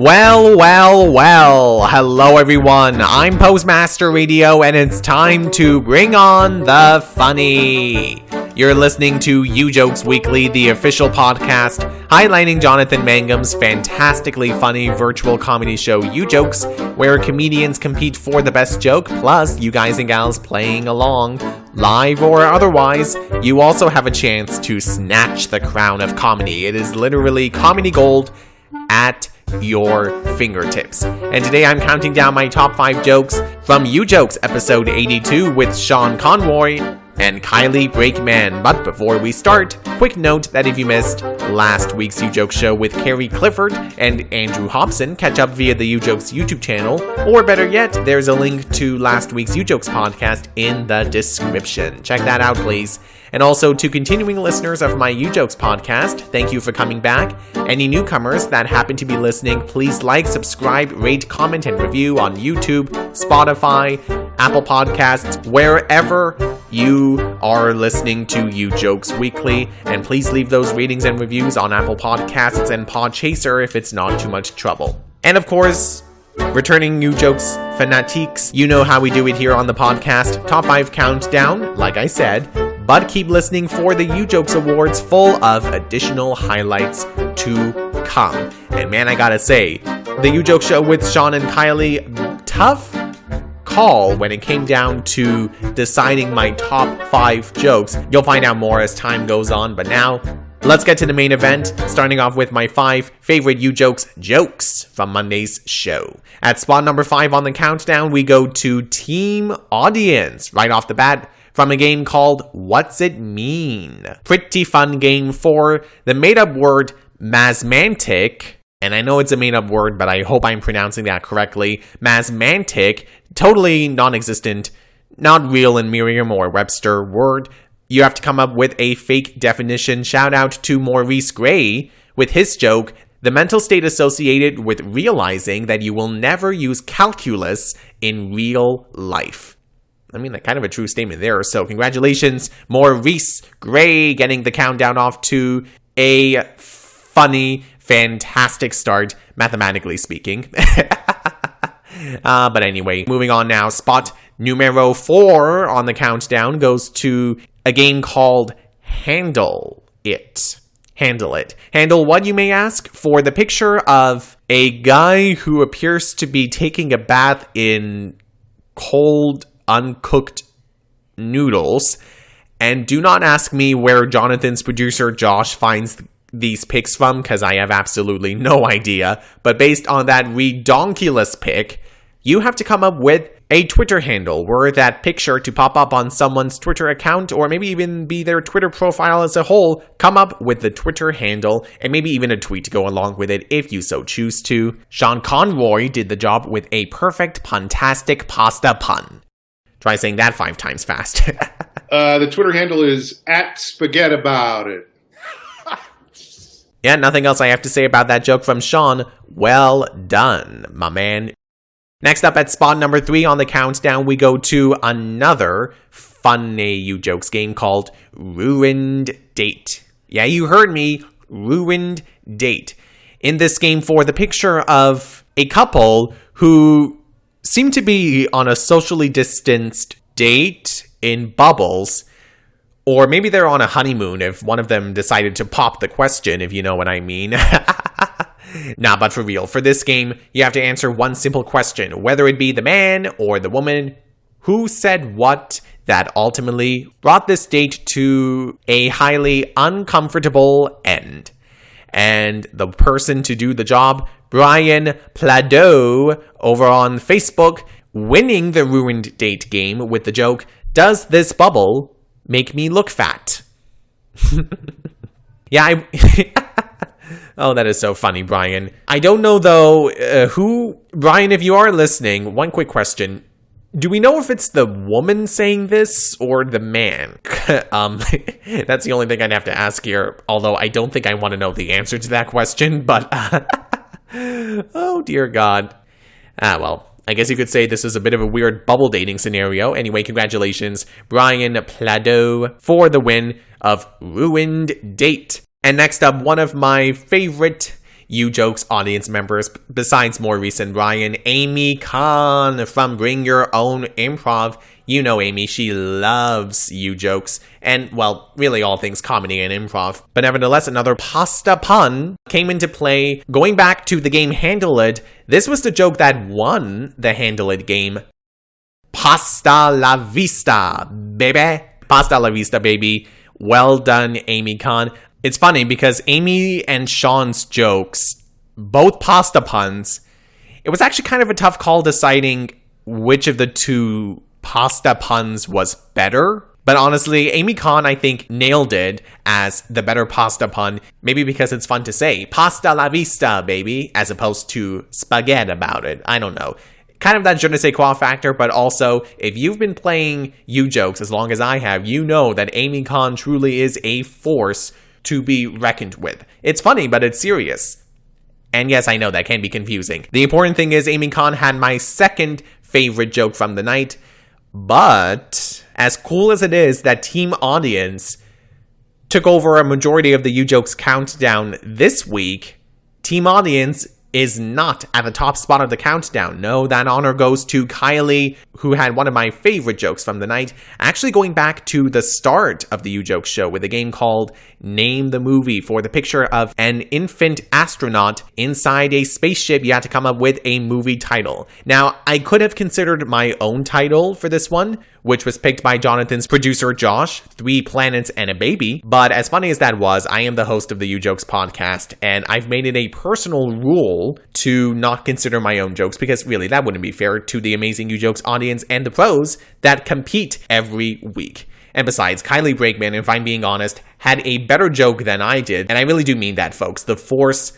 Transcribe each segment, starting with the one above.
Well, hello everyone, I'm Postmaster Radio and it's time to bring on the funny. You're listening to Ujokes Weekly, the official podcast highlighting Jonathan Mangum's fantastically funny virtual comedy show Ujokes, where comedians compete for the best joke, plus you guys and gals playing along, live or otherwise. You also have a chance to snatch the crown of comedy. It is literally comedy gold at your fingertips. And today I'm counting down my top 5 jokes from Ujokes episode 82 with Sean Conroy and Kylie Brakeman. But before we start, quick note that if you missed last week's Ujokes show with Carrie Clifford and Andrew Hobson, catch up via the Ujokes YouTube channel, or better yet, there's a link to last week's Ujokes podcast in the description. Check that out, please. And also to continuing listeners of my Ujokes podcast, thank you for coming back. Any newcomers that happen to be listening, please like, subscribe, rate, comment, and review on YouTube, Spotify, Apple Podcasts, wherever you are listening to Ujokes Weekly. And please leave those ratings and reviews on Apple Podcasts and Podchaser if it's not too much trouble. And of course, returning Ujokes fanatiques, you know how we do it here on the podcast. Top 5 countdown, like I said. But keep listening for the Ujokes Awards full of additional highlights to come. And man, I gotta say, the Ujokes show with Sean and Kylie, tough call when it came down to deciding my top 5 jokes. You'll find out more as time goes on, but now, let's get to the main event, starting off with my 5 favorite Ujokes jokes from Monday's show. At spot number 5 on the countdown, we go to Team Audience, right off the bat, from a game called What's It Mean? Pretty fun game for the made-up word masmantic, and I know it's a made-up word, but I hope I'm pronouncing that correctly. Masmantic, totally non-existent, not real in Merriam or Webster word. You have to come up with a fake definition. Shout out to Maurice Gray with his joke, the mental state associated with realizing that you will never use calculus in real life. I mean, kind of a true statement there. So congratulations, Maurice Gray, getting the countdown off to a funny, fantastic start, mathematically speaking. But anyway, moving on now. Spot numero 4 on the countdown goes to a game called Handle It. Handle it. Handle what, you may ask? For the picture of a guy who appears to be taking a bath in cold, uncooked noodles. And do not ask me where Jonathan's producer Josh finds these pics from, because I have absolutely no idea. But based on that redonkulous pic, you have to come up with a Twitter handle were that picture to pop up on someone's Twitter account, or maybe even be their Twitter profile as a whole. Come up with the Twitter handle, and maybe even a tweet to go along with it if you so choose to. Sean Conroy did the job with a perfect puntastic pasta pun. Try saying that 5 times fast. The Twitter handle is @SpaghettiAboutIt. Yeah, nothing else I have to say about that joke from Sean. Well done, my man. Next up at spot number 3 on the countdown, we go to another funny Ujokes game called Ruined Date. Yeah, you heard me. Ruined Date. In this game, for the picture of a couple who seem to be on a socially distanced date in bubbles, or maybe they're on a honeymoon if one of them decided to pop the question, if you know what I mean. Nah, but for real, for this game, you have to answer one simple question, whether it be the man or the woman who said what that ultimately brought this date to a highly uncomfortable end. And the person to do the job, Brian Pladeau, over on Facebook, winning the Ruined Date game with the joke, "Does this bubble make me look fat?" Yeah, Oh, that is so funny, Brian. I don't know, though, Brian, if you are listening, one quick question. Do we know if it's the woman saying this or the man? That's the only thing I'd have to ask here, although I don't think I want to know the answer to that question, but oh dear God. Well, I guess you could say this is a bit of a weird bubble dating scenario. Anyway, congratulations, Brian Pladeau, for the win of Ruined Date. And next up, one of my favorite Ujokes audience members, besides more recent Ryan, Amy Khan from Bring Your Own Improv. You know Amy, she loves Ujokes, and, well, really all things comedy and improv. But nevertheless, another pasta pun came into play. Going back to the game Handle It, this was the joke that won the Handle It game. Pasta la vista, baby. Pasta la vista, baby. Well done, Amy Khan. It's funny because Amy and Sean's jokes, both pasta puns, it was actually kind of a tough call deciding which of the two pasta puns was better. But honestly, Amy Khan, I think, nailed it as the better pasta pun. Maybe because it's fun to say, pasta la vista, baby, as opposed to spaghetti about it. I don't know. Kind of that je ne sais quoi factor, but also, if you've been playing Ujokes as long as I have, you know that Amy Khan truly is a force to be reckoned with. It's funny, but it's serious. And yes, I know that can be confusing. The important thing is Amy Khan had my second favorite joke from the night, but as cool as it is that Team Audience took over a majority of the Ujokes countdown this week, Team Audience is not at the top spot of the countdown. No, that honor goes to Kylie, who had one of my favorite jokes from the night, actually going back to the start of the Ujokes show with a game called Name the Movie, for the picture of an infant astronaut inside a spaceship. You had to come up with a movie title. Now, I could have considered my own title for this one, which was picked by Jonathan's producer Josh, 3 Planets and a Baby. But as funny as that was, I am the host of the Ujokes podcast, and I've made it a personal rule to not consider my own jokes, because really, that wouldn't be fair to the amazing Ujokes audience and the pros that compete every week. And besides, Kylie Brakeman, if I'm being honest, had a better joke than I did, and I really do mean that, folks. The force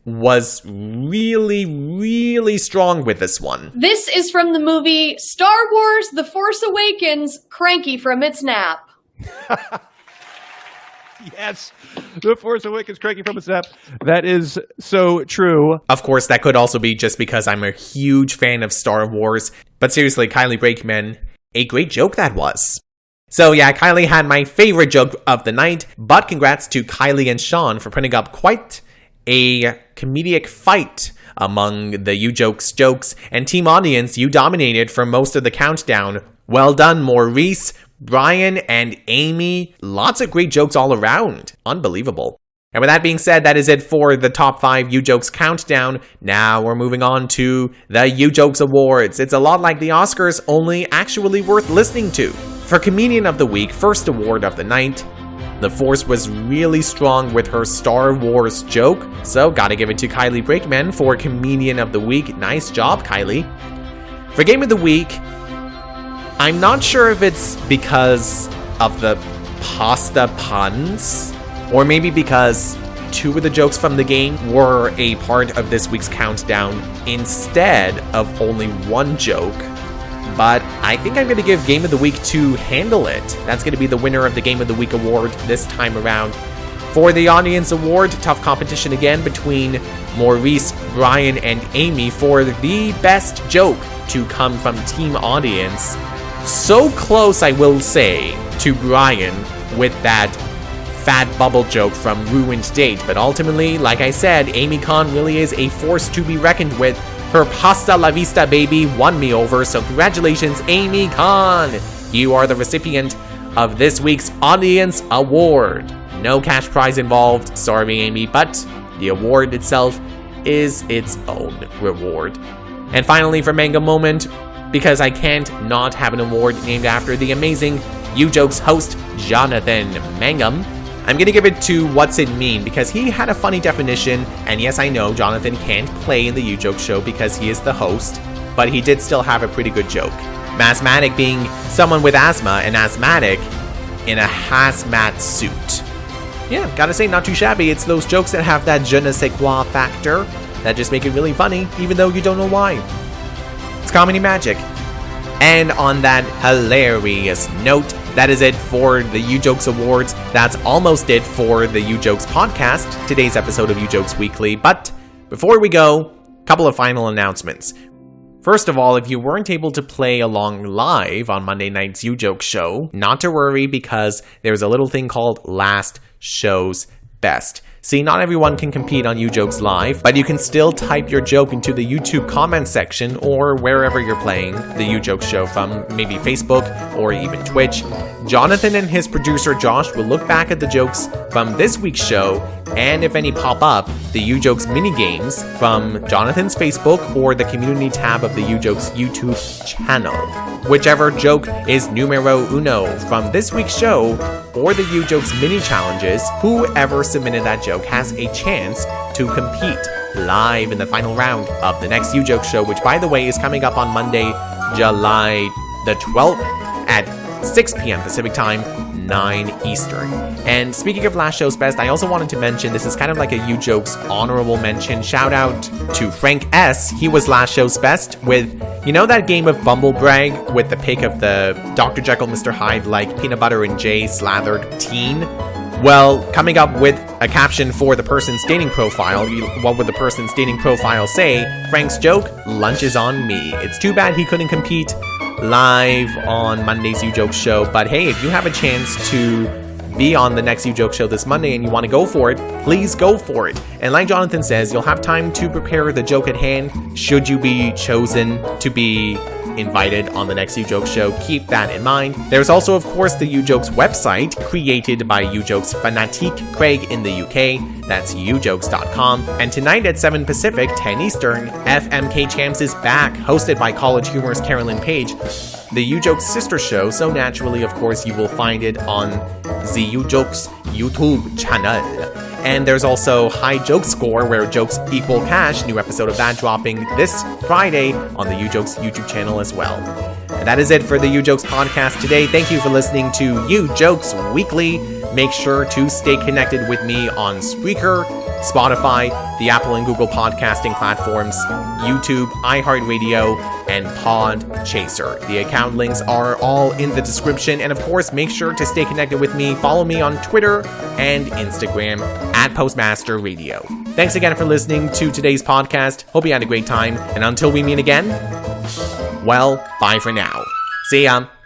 was really, really strong with this one. This is from the movie Star Wars The Force Awakens, Cranky from its nap. Yes, The Force Awakens, Cranky from its nap. That is so true. Of course, that could also be just because I'm a huge fan of Star Wars. But seriously, Kylie Brakeman, a great joke that was. So yeah, Kylie had my favorite joke of the night, but congrats to Kylie and Sean for putting up quite a comedic fight among the Ujokes jokes, and Team Audience, you dominated for most of the countdown. Well done, Maurice, Brian, and Amy. Lots of great jokes all around. Unbelievable. And with that being said, that is it for the top 5 Ujokes countdown. Now we're moving on to the Ujokes Awards. It's a lot like the Oscars, only actually worth listening to. For Comedian of the Week, first award of the night, the force was really strong with her Star Wars joke, so gotta give it to Kylie Brakeman for Comedian of the Week. Nice job, Kylie. For Game of the Week, I'm not sure if it's because of the pasta puns, or maybe because 2 of the jokes from the game were a part of this week's countdown instead of only 1 joke. But I think I'm going to give Game of the Week to Handle It. That's going to be the winner of the Game of the Week award this time around. For the Audience Award, tough competition again between Maurice, Brian, and Amy for the best joke to come from Team Audience. So close, I will say, to Brian with that fat bubble joke from Ruined Date. But ultimately, like I said, Amy Khan really is a force to be reckoned with. Her pasta la vista baby won me over, so congratulations, Amy Khan! You are the recipient of this week's Audience Award. No cash prize involved, sorry Amy, but the award itself is its own reward. And finally, for Manga Moment, because I can't not have an award named after the amazing Ujokes host, Jonathan Mangum, I'm gonna give it to What's It Mean, because he had a funny definition, and yes, I know Jonathan can't play in the Ujokes show because he is the host, but he did still have a pretty good joke. Asthmatic being someone with asthma, and asthmatic in a hazmat suit. Yeah, gotta say, not too shabby. It's those jokes that have that je ne sais quoi factor that just make it really funny, even though you don't know why. It's comedy magic. And on that hilarious note, that is it for the Ujokes Awards. That's almost it for the Ujokes podcast, today's episode of Ujokes Weekly. But before we go, a couple of final announcements. First of all, if you weren't able to play along live on Monday night's Ujokes show, not to worry, because there's a little thing called Last Show's Best. See, not everyone can compete on Ujokes Live, but you can still type your joke into the YouTube comment section or wherever you're playing the Ujokes show from, maybe Facebook or even Twitch. Jonathan and his producer Josh will look back at the jokes from this week's show, and if any pop up, the Ujokes mini games from Jonathan's Facebook or the community tab of the Ujokes YouTube channel. Whichever joke is numero uno from this week's show or the Ujokes mini challenges, whoever submitted that joke has a chance to compete live in the final round of the next Ujokes show, which by the way is coming up on Monday, July the 12th at 6 p.m. Pacific Time, 9 Eastern. And speaking of last show's best, I also wanted to mention this is kind of like a Ujokes honorable mention. Shout out to Frank S. He was last show's best with, you know, that game of Bumble Brag with the pic of the Dr. Jekyll, Mr. Hyde like peanut butter and Jay slathered teen? Well, coming up with a caption for the person's dating profile, what would the person's dating profile say? Frank's joke, lunch is on me. It's too bad he couldn't compete live on Monday's Ujokes show, but hey, if you have a chance to be on the next Ujokes show this Monday and you want to go for it, please go for it. And like Jonathan says, you'll have time to prepare the joke at hand should you be chosen to be invited on the next Ujokes show. Keep that in mind. There's also, of course, the Ujokes website created by Ujokes fanatique Craig in the UK. That's ujokes.com. And tonight at 7 Pacific, 10 Eastern, FMK Champs is back, hosted by college humorist Carolyn Page, the Ujokes sister show, so naturally, of course, you will find it on the Ujokes YouTube channel. And there's also High Joke Score, where jokes equal cash, new episode of that dropping this Friday on the Ujokes YouTube channel as well. And that is it for the Ujokes podcast today. Thank you for listening to Ujokes Weekly. Make sure to stay connected with me on Spreaker, Spotify, the Apple and Google podcasting platforms, YouTube, iHeartRadio, and Podchaser. The account links are all in the description, and of course, make sure to stay connected with me. Follow me on Twitter and Instagram at Postmaster Radio. Thanks again for listening to today's podcast. Hope you had a great time, and until we meet again, well, bye for now. See ya.